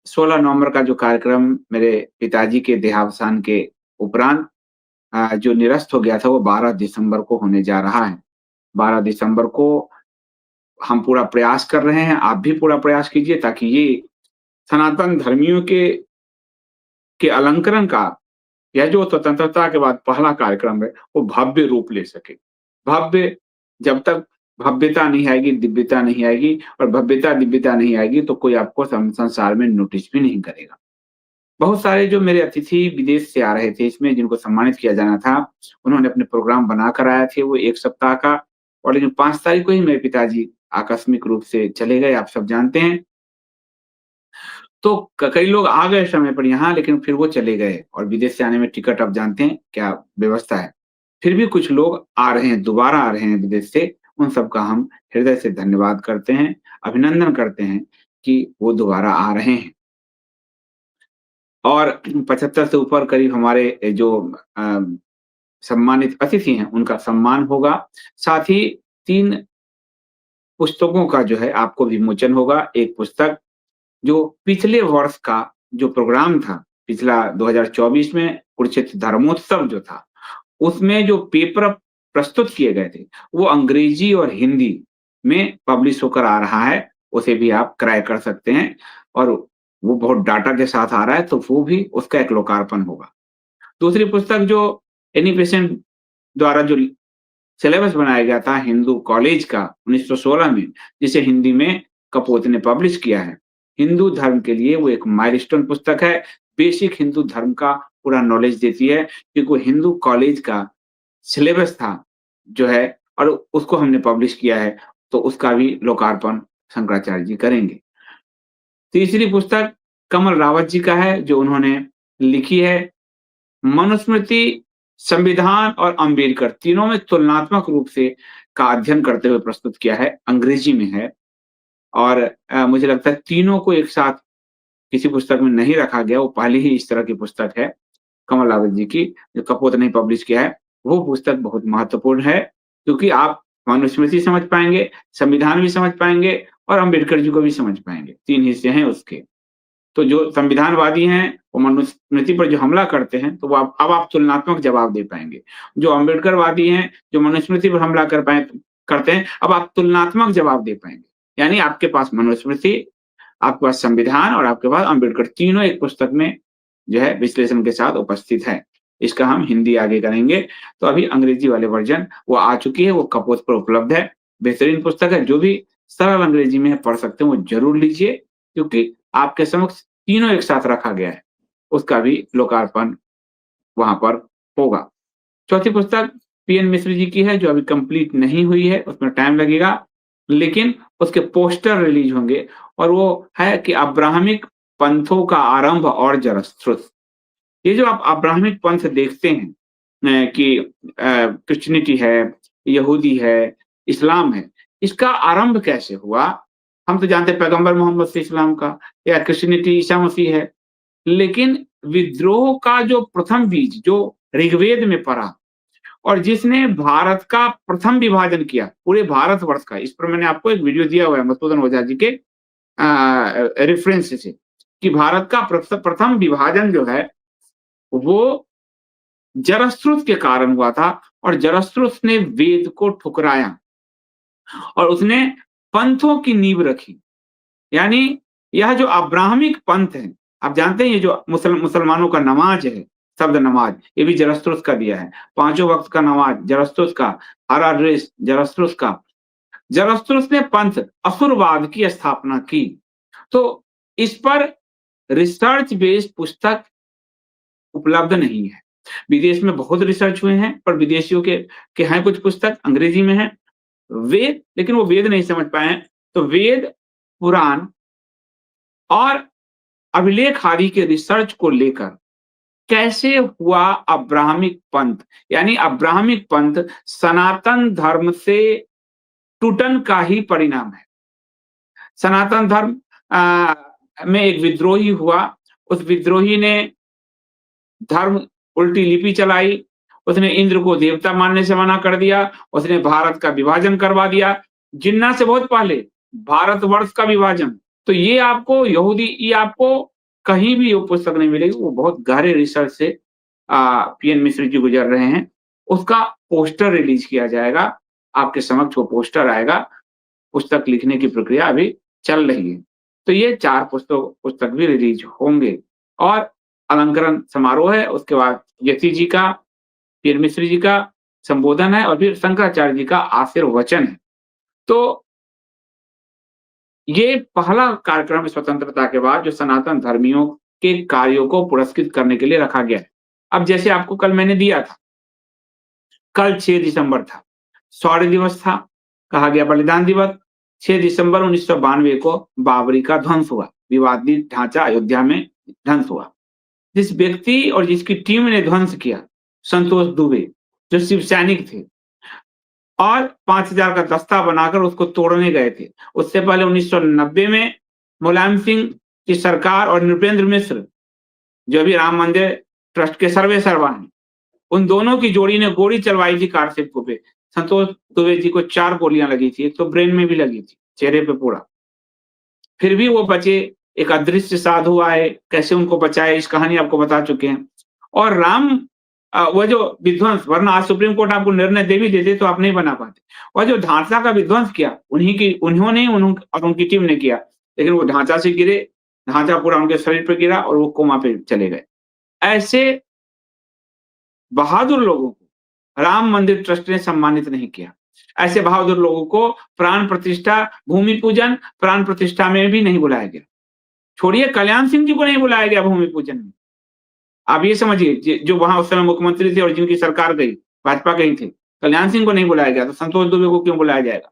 16 नवंबर का जो कार्यक्रम मेरे पिताजी के देहावसान के उपरांत जो निरस्त हो गया था वो 12 दिसंबर को होने जा रहा है। 12 दिसंबर को हम पूरा प्रयास कर रहे हैं, आप भी पूरा प्रयास कीजिए ताकि ये सनातन धर्मियों के अलंकरण का यह जो स्वतंत्रता के बाद पहला कार्यक्रम है, वो भव्य रूप ले सके। भव्य जब तक भव्यता नहीं आएगी, दिव्यता नहीं आएगी और भव्यता, दिव्यता नहीं आएगी तो कोई आपको संसार में नोटिस भी नहीं करेगा। बहुत सारे जो मेरे अतिथि विदेश से आ रहे थे इसमें जिनको सम्मानित किया जाना था, उन्होंने अपने प्रोग्राम बनाकर आए थे वो 1 सप्ताह का और लेकिन 5 तारीख को ही मेरे पिताजी आकस्मिक रूप से चले गए, आप सब जानते हैं। तो क कई लोग आ गए समय पर यहाँ लेकिन फिर वो चले गए और विदेश से आने में टिकट आप जानते हैं क्या व्यवस्था है। फिर भी कुछ लोग आ रहे हैं, दोबारा आ रहे हैं विदेश से, उन सबका हम हृदय से धन्यवाद करते हैं, अभिनंदन करते हैं कि वो दोबारा आ रहे हैं। और 75 से ऊपर करीब हमारे जो अ, सम्मानित अतिथि हैं, उनका सम्मान होगा। साथ ही 3 पुस्तकों का जो है आपको विमोचन होगा। एक पुस्तक जो पिछले वर्ष का जो प्रोग्राम था, पिछला 2024 में कुरुक्षेत्र धर्मोत्सव जो था, उसमें जो पेपर प्रस्तुत किए गए थे, वो अंग्रेजी और हिंदी में पब्लिश होकर आ रहा है। उसे भी आप क्रय कर सकते हैं और वो बहुत डाटा के साथ आ रहा है, तो वो भी उसका एक लोकार्पण होगा। दूसरी पुस्तक जो एनी बेसेंट द्वारा जो सिलेबस बनाया गया था हिंदू कॉलेज का 1916 में, जिसे हिंदी में कपोत ने पब्लिश किया है। हिंदू धर्म के लिए वो एक माइलस्टोन पुस्तक है, बेसिक हिंदू धर्म का पूरा नॉलेज देती है, क्योंकि वो हिंदू कॉलेज का सिलेबस था, जो है और उसको हमने पब्लिश किया है, तो उसका भी लोकार्पण शंकराचार्य जी करेंगे। तीसरी पुस्तक कमल रावत जी का है, जो उन्होंने लिखी है मनुस्मृति, संविधान और अम्बेडकर तीनों में तुलनात्मक रूप से का अध्ययन करते हुए प्रस्तुत किया है, अंग्रेजी में है और मुझे लगता है तीनों को एक साथ किसी पुस्तक में नहीं रखा गया, वो पहली ही इस तरह की पुस्तक है, कमल रावत जी की, जो कपोत ने पब्लिश किया है। वो पुस्तक बहुत महत्वपूर्ण है, क्योंकि आप मनुस्मृति समझ पाएँगे, संविधान भी समझ पाएँगे और अम्बेडकर जी को भी समझ पाएँगे, 3 हिस्से हैं उसके। तो जो संविधानवादी हैं, वो मनुस्मृति पर जो हमला करते हैं, तो वो अब आप तुलनात्मक जवाब दे पाएँगे। जो अम्बेडकरवादी हैं, जो मनुस्मृति पर हमला करते हैं, अब आप तुलनात्मक जवाब दे पाएँगे। यानी आपके पास मनुस्मृति, आपके पास संविधान और आपके पास अम्बेडकर, तीनों एक पुस्तक में जो है विश्लेषण के साथ उपस्थित है। इसका हम हिंदी आगे करेंगे, तो अभी अंग्रेजी वाले वर्ज़न वो आ चुकी है, वो कपोत पर उपलब्ध है। बेहतरीन पुस्तक है, जो भी सरल अंग्रेजी में पढ़ सकते हैं, वो ज़रूर लीजिए, क्योंकि आपके समक्ष तीनों एक साथ रखा गया है, उसका भी लोकार्पण वहाँ पर होगा। चौथी पुस्तक पीएन मिश्र जी की है, जो अभी कंप्लीट नहीं हुई है, उसमें टाइम लगेगा, लेकिन उसके पोस्टर रिलीज़ होंगे और वो है कि अब्राहमिक पंथों का आरंभ और जरस्त्रुत। ये जो आप अब्राहमिक पंथ देखते हैं कि क्रिश्चियनिटी है, यहूदी है, इस्लाम है, इसका आरंभ कैसे हुआ? हम तो जानते हैं पैगंबर मोहम्मद से इस्लाम का, या क्रिश्चियनिटी ईसा मसीह है। लेकिन विद्रोह का जो प्रथम बीज जो ऋग्वेद में पड़ा और जिसने भारत का प्रथम विभाजन किया, पूरे भारतवर्ष का, इस पर मैंने आपको एक वीडियो दिया हुआ है मधुसूदन ओझा जी के रेफरेंस से, कि भारत का प्रथम विभाजन जो है, वो जरस्त्रुत के कारण हुआ था और जरस्त्रुत ने वेद को ठुकराया और उसने पंथों की नींव रखी। यानी यह जो अब्राहमिक पंथ है, आप जानते हैं ये जो मुसलमानों का नमाज है, शब्द नमाज, ये भी जरस्त्रुत का दिया है। पांचों वक्त का नमाज जरस्त्रुत का, हरा ड्रेस जरस्त्रुत का। जरस्त्रुत ने पंथ असुरवाद की स्थापना की। तो इस पर रिसर्च बेस्ड पुस्तक उपलब्ध नहीं है। विदेश में बहुत रिसर्च हुए हैं, पर विदेशियों के हैं कुछ पुस्तक, अंग्रेजी में है। वेद, लेकिन वो वेद नहीं समझ पाए हैं। तो वेद, पुराण और अभिलेख आदि के रिसर्च को लेकर कैसे हुआ अब्राहमिक पंथ, यानी अब्राहमिक पंथ सनातन धर्म से टूटन का ही परिणाम है। सनातन धर्म में एक विद्रोही हुआ, उस विद्रोही ने धर्म उल्टी लिपि चलाई, उसने इंद्र को देवता मानने से मना कर दिया, उसने भारत का विभाजन करवा दिया, जिन्ना से बहुत पहले भारतवर्ष का विभाजन। तो ये आपको कहीं भी वो पुस्तक नहीं मिलेगी, वो बहुत गहरे रिसर्च से पीएन मिश्र जी गुज़र रहे हैं। उसका पोस्टर रिलीज़ किया जाएगा, आपके समक्ष वो पोस्टर आएगा, पुस्तक लिखने की प्रक्रिया अभी चल रही है। तो ये 4 पुस्तक भी रिलीज़ होंगे और अलंकरण समारोह है, उसके बाद यति जी का, पीएन मिश्र जी का संबोधन है और फिर शंकराचार्य जी का आशीर्वचन है। तो ये पहला कार्यक्रम स्वतंत्रता के बाद जो सनातन धर्मियों के कार्यों को पुरस्कृत करने के लिए रखा गया है। अब जैसे आपको कल मैंने दिया था, कल 6 दिसंबर था, शौर्य दिवस था, कहा गया बलिदान दिवस। 6 दिसंबर 1992 को बाबरी का ध्वंस हुआ, विवादित ढांचा अयोध्या में ध्वंस हुआ। जिस व्यक्ति और जिसकी टीम ने ध्वंस किया, संतोष दुबे, जो शिव सैनिक थे और 5000 का दस्ता बनाकर उसको तोड़ने गए थे। उससे पहले 1990 में मुलायम सिंह की सरकार और नृपेंद्र मिश्र, जो अभी राम मंदिर ट्रस्ट के सर्वेसर्वा हैं, उन दोनों की जोड़ी ने गोली चलवाई थी कारसेवकों पे। संतोष दुबे जी को 4 गोलियां लगी थी, एक तो ब्रेन में भी लगी थी, चेहरे पे पूरा। फिर भी वो बचे, एक अदृश्य साधु आए, कैसे उनको बचाए इस कहानी आपको बता चुके हैं। और वो जो विध्वंस, वरना आज सुप्रीम कोर्ट आपको निर्णय दे भी देते तो आप नहीं बना पाते। और जो ढांचा का विध्वंस किया, उन्होंने ही और उनकी टीम ने किया। लेकिन वो ढांचा से गिरे, ढांचा पूरा उनके शरीर पे गिरा और वो कोमा पे चले गए। ऐसे बहादुर लोगों को राम मंदिर ट्रस्ट ने सम्मानित नहीं किया। ऐसे बहादुर लोगों को प्राण प्रतिष्ठा, भूमि पूजन, प्राण प्रतिष्ठा में भी नहीं बुलाया गया। छोड़िए कल्याण सिंह जी को नहीं बुलाया गया भूमि पूजन में। आप ये समझिए जो वहां उस समय मुख्यमंत्री थे और जिनकी सरकार गई, भाजपा के ही थे, कल्याण सिंह को नहीं बुलाया गया, तो संतोष दुबे को क्यों बुलाया जाएगा?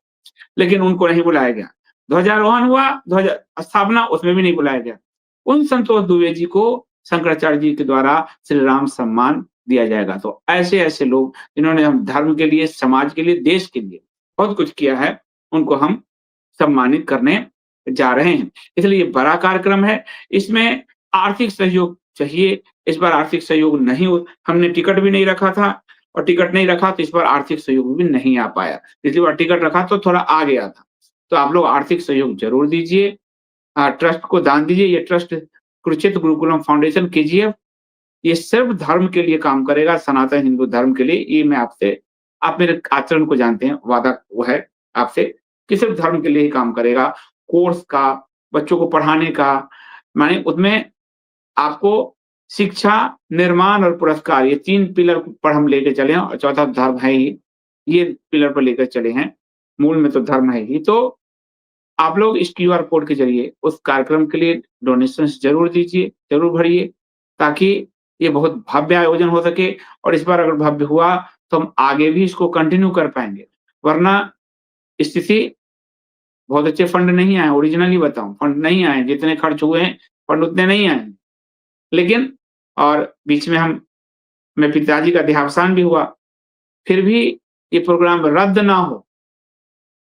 लेकिन उनको नहीं बुलाया गया। ध्वजारोहण हुआ, ध्वज स्थापना, उसमें भी नहीं बुलाया गया। उन संतोष दुबे जी को शंकराचार्य जी के द्वारा श्री राम सम्मान दिया जाएगा। तो ऐसे-ऐसे लोग जिन्होंने हम धर्म के लिए, समाज के लिए, देश के लिए बहुत कुछ किया है, उनको हम सम्मानित करने जा रहे हैं। इसलिए ये बड़ा कार्यक्रम है, इसमें आर्थिक सहयोग चाहिए। इस बार आर्थिक सहयोग नहीं हो, हमने टिकट भी नहीं रखा था और टिकट नहीं रखा तो इस बार आर्थिक सहयोग भी नहीं आ पाया। पिछली बार टिकट रखा तो थोड़ा आ गया था। तो आप लोग आर्थिक सहयोग ज़रूर दीजिए। ट्रस्ट को दान दीजिए। ये trust Kurukshetra Gurukulam foundation KGF, ये सिर्फ धर्म के लिए काम करेगा, सनातन हिंदू धर्म के लिए। ये मैं आपसे, आप मेरे आचरण को जानते हैं, वादा वो है आपसे कि सिर्फ धर्म के लिए ही काम करेगा। कोर्स का, बच्चों को पढ़ाने का, माने उसमें आपको शिक्षा, निर्माण और पुरस्कार, ये 3 पिलर पर हम लेके चले हैं और चौथा धर्म है ही। ये पिलर पर लेकर चले हैं। मूल में तो धर्म है ही। तो आप लोग इस क्यूआर कोड के ज़रिए उस कार्यक्रम के लिए डोनेशंस ज़रूर दीजिए, ज़रूर भरिए, ताकि ये बहुत भव्य आयोजन हो सके और इस बार अगर भव्य हुआ, तो हम आगे भी इसको कंटिन्यू कर पाएँगे। वरना स्थिति, बहुत अच्छे फंड नहीं आए, ओरिजिनली बताऊँ, फंड नहीं आए, जितने खर्च हुए हैं, फंड उतने नहीं आए। लेकिन और बीच में मेरे पिताजी का देहावसान भी हुआ, फिर भी ये प्रोग्राम रद्द ना हो।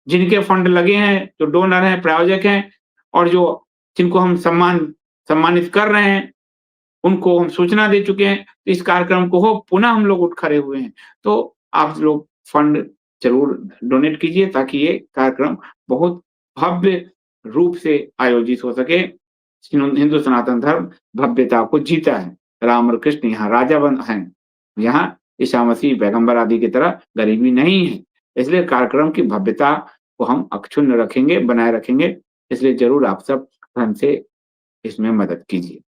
जिनके फंड लगे हैं, जो डोनर हैं, प्रायोजक हैं और जो जिनको हम सम्मानित कर रहे हैं, उनको हम सूचना दे चुके हैं। तो इस कार्यक्रम को हो पुनः हम लोग उठ खड़े हुए हैं। तो आप लोग फंड ज़रूर डोनेट कीजिए ताकि ये कार्यक्रम बहुत भव्य रूप से आयोजित हो सके। हिंदू सनातन धर्म भव्यता को जीता है। राम और कृष्ण यहाँ राजा हैं। यहाँ ईसा मसीह पैगंबर आदि की तरह गरीबी नहीं है। इसलिए कार्यक्रम की भव्यता को हम अक्षुण्ण रखेंगे, बनाए रखेंगे। इसलिए ज़रूर आप सब हमसे इसमें मदद कीजिए।